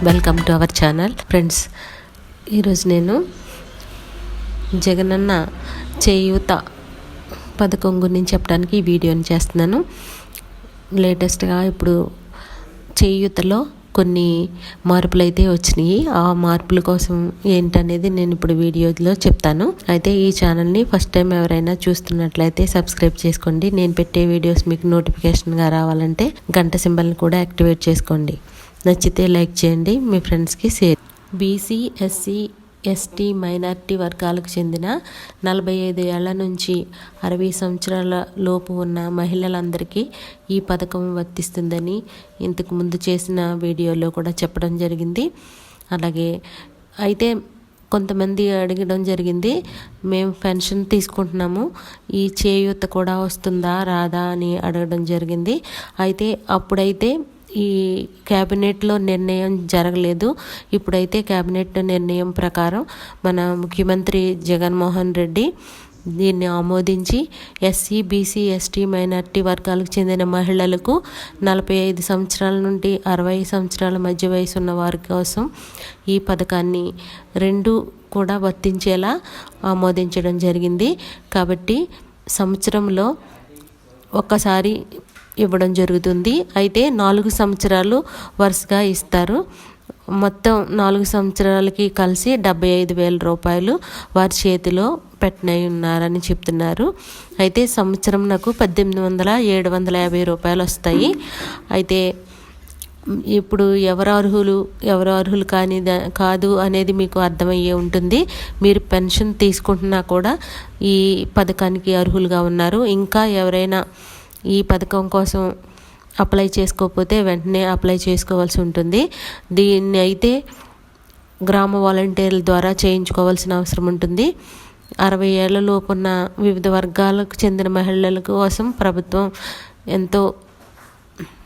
Welcome to our channel friends. ఈరోజు నేను జగనన్న చేయూత పథకం గురించి చెప్పడానికి ఈ వీడియోని చేస్తున్నాను. లేటెస్ట్గా ఇప్పుడు చేయూతలో కొన్ని మార్పులు అయితే వచ్చినాయి. ఆ మార్పుల కోసం ఏంటనేది నేను ఇప్పుడు వీడియోలో చెప్తాను. అయితే ఈ ఛానల్ని ఫస్ట్ టైం ఎవరైనా చూస్తున్నట్లయితే సబ్స్క్రైబ్ చేసుకోండి. నేను పెట్టే వీడియోస్ మీకు నోటిఫికేషన్గా రావాలంటే గంట సింబల్ని కూడా యాక్టివేట్ చేసుకోండి. నచ్చితే లైక్ చేయండి, మీ ఫ్రెండ్స్కి share. BC, SC, ST, minority వర్గాలకు చెందిన 45 ఏళ్ల నుంచి 60 సంవత్సరాల లోపు ఉన్న మహిళలందరికీ ఈ పథకం వర్తిస్తుందని ఇంతకు ముందు చేసిన వీడియోలో కూడా చెప్పడం జరిగింది. అలాగే అయితే కొంతమంది అడగడం జరిగింది, మేము పెన్షన్ తీసుకుంటున్నాము, ఈ చేయూత కూడా వస్తుందా రాదా అని అడగడం జరిగింది. అయితే అప్పుడైతే ఈ క్యాబినెట్లో నిర్ణయం జరగలేదు. ఇప్పుడైతే క్యాబినెట్ నిర్ణయం ప్రకారం మన ముఖ్యమంత్రి జగన్మోహన్ రెడ్డి దీన్ని ఆమోదించి ఎస్సీ, బీసీ, ఎస్టీ, మైనారిటీ వర్గాలకు చెందిన మహిళలకు 45 సంవత్సరాల నుండి 60 సంవత్సరాల మధ్య వయసు ఉన్న వారి కోసం ఈ పథకాన్ని రెండు కూడా వర్తించేలా ఆమోదించడం జరిగింది. కాబట్టి సంవత్సరంలో ఒక్కసారి ఇవ్వడం జరుగుతుంది. అయితే 4 సంవత్సరాలు వరుసగా ఇస్తారు. మొత్తం 4 సంవత్సరాలకి కలిసి 75,000 రూపాయలు వారి చేతిలో పెట్టినారని చెప్తున్నారు. అయితే సంవత్సరం నాకు 18,750 రూపాయలు వస్తాయి. అయితే ఇప్పుడు ఎవరు అర్హులు కాదు అనేది మీకు అర్థమయ్యే ఉంటుంది. మీరు పెన్షన్ తీసుకుంటున్నా కూడా ఈ పథకానికి అర్హులుగా ఉన్నారు. ఇంకా ఎవరైనా ఈ పథకం కోసం అప్లై చేసుకోకపోతే వెంటనే అప్లై చేసుకోవాల్సి ఉంటుంది. దీన్ని అయితే గ్రామ వాలంటీర్ల ద్వారా చేయించుకోవాల్సిన అవసరం ఉంటుంది. 60 ఏళ్ల లోపున్న వివిధ వర్గాలకు చెందిన మహిళల కోసం ప్రభుత్వం ఎంతో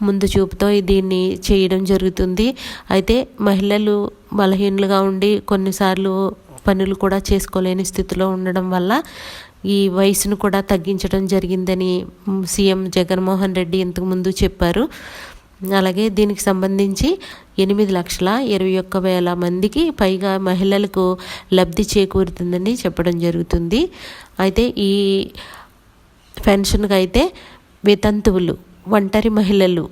ముందు చూపుతో దీన్ని చేయడం జరుగుతుంది. అయితే మహిళలు బలహీనులుగా ఉండి కొన్నిసార్లు పనులు కూడా చేసుకోలేని స్థితిలో ఉండడం వల్ల ఈ వయసును కూడా తగ్గించడం జరిగిందని సీఎం జగన్మోహన్ రెడ్డి ఇంతకుముందు చెప్పారు. అలాగే దీనికి సంబంధించి 8,21,000 మందికి పైగా మహిళలకు లబ్ధి చేకూరుతుందని చెప్పడం జరుగుతుంది. అయితే ఈ పెన్షన్కి అయితే వితంతువులు, ఒంటరి మహిళలు,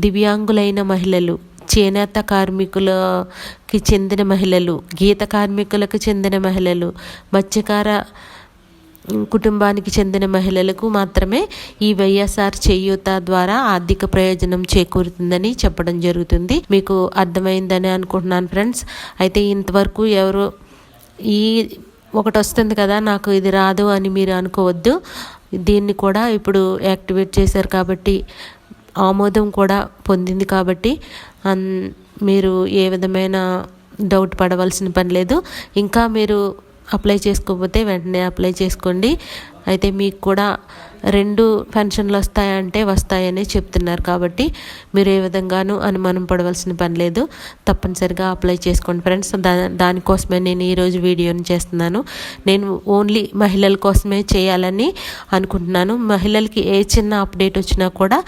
దివ్యాంగులైన మహిళలు, చేనేత కార్మికులకి చెందిన మహిళలు, గీత కార్మికులకు చెందిన మహిళలు, మత్స్యకార కుటుంబానికి చెందిన మహిళలకు మాత్రమే ఈ వైఎస్ఆర్ చేయూత ద్వారా ఆర్థిక ప్రయోజనం చేకూరుతుందని చెప్పడం జరుగుతుంది. మీకు అర్థమైందని అనుకుంటున్నాను ఫ్రెండ్స్. అయితే ఇంతవరకు ఎవరు ఈ ఒకటి వస్తుంది కదా నాకు ఇది రాదు అని మీరు అనుకోవద్దు. దీన్ని కూడా ఇప్పుడు యాక్టివేట్ చేశారు కాబట్టి, ఆమోదం కూడా పొందింది కాబట్టి మీరు ఏ విధమైన డౌట్ పడవలసిన పని లేదు. ఇంకా మీరు అప్లై చేసుకోకపోతే వెంటనే అప్లై చేసుకోండి. అయితే మీకు కూడా 2 పెన్షన్లు వస్తాయంటే వస్తాయని చెప్తున్నారు కాబట్టి మీరు ఏ విధంగానూ అనుమానం పడవలసిన పని లేదు. తప్పనిసరిగా అప్లై చేసుకోండి ఫ్రెండ్స్. దానికోసమే నేను ఈరోజు వీడియోని చేస్తున్నాను. నేను ఓన్లీ మహిళల కోసమే చేయాలని అనుకుంటున్నాను. మహిళలకి ఏ చిన్న అప్డేట్ వచ్చినా కూడా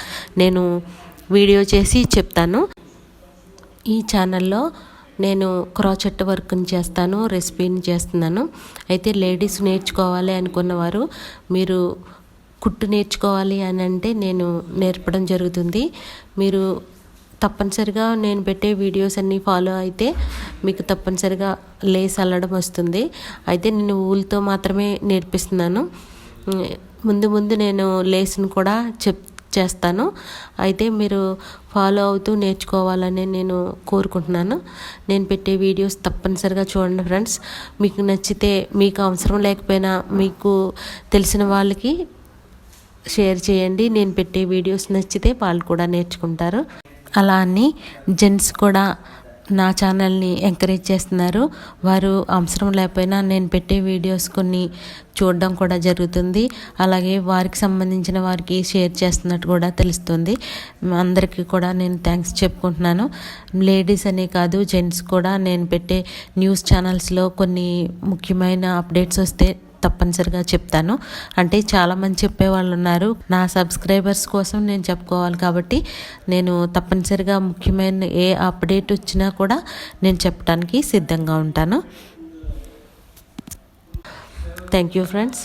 నేను వీడియో చేసి చెప్తాను. ఈ ఛానల్లో నేను క్రోచెట్ వర్క్ని చేస్తాను, రెసిపీని చేస్తున్నాను. అయితే లేడీస్ నేర్చుకోవాలి అనుకున్నవారు మీరు కుట్టు నేర్చుకోవాలి అని అంటే నేను నేర్పడం జరుగుతుంది. మీరు తప్పనిసరిగా నేను పెట్టే వీడియోస్ అన్నీ ఫాలో అయితే మీకు తప్పనిసరిగా లేస్ అల్లడం వస్తుంది. అయితే నేను ఊల్తో మాత్రమే నేర్పిస్తున్నాను. ముందు నేను లేస్ని కూడా చేస్తాను. అయితే మీరు ఫాలో అవుతూ నేర్చుకోవాలని నేను కోరుకుంటున్నాను. నేను పెట్టే వీడియోస్ తప్పనిసరిగా చూడండి ఫ్రెండ్స్. మీకు నచ్చితే, మీకు అవసరం లేకపోయినా మీకు తెలిసిన వాళ్ళకి షేర్ చేయండి. నేను పెట్టే వీడియోస్ నచ్చితే వాళ్ళు కూడా నేర్చుకుంటారు. అలా అని జెంట్స్ కూడా నా ఛానల్ని ఎంకరేజ్ చేస్తున్నారు. వారు అవసరం లేకపోయినా నేను పెట్టే వీడియోస్ కొన్ని చూడడం కూడా జరుగుతుంది. అలాగే వారికి సంబంధించిన వారికి షేర్ చేస్తున్నట్టు కూడా తెలుస్తుంది. అందరికీ కూడా నేను థ్యాంక్స్ చెప్పుకుంటున్నాను. లేడీస్ అనే కాదు, జెంట్స్ కూడా నేను పెట్టే న్యూస్ ఛానల్స్లో కొన్ని ముఖ్యమైన అప్డేట్స్ వస్తే తప్పనిసరిగా చెప్తాను. అంటే చాలామంది చెప్పేవాళ్ళు ఉన్నారు, నా సబ్స్క్రైబర్స్ కోసం నేను చెప్పుకోవాలి కాబట్టి నేను తప్పనిసరిగా ముఖ్యమైన ఏ అప్డేట్ వచ్చినా కూడా నేను చెప్పడానికి సిద్ధంగా ఉంటాను. Thank you friends.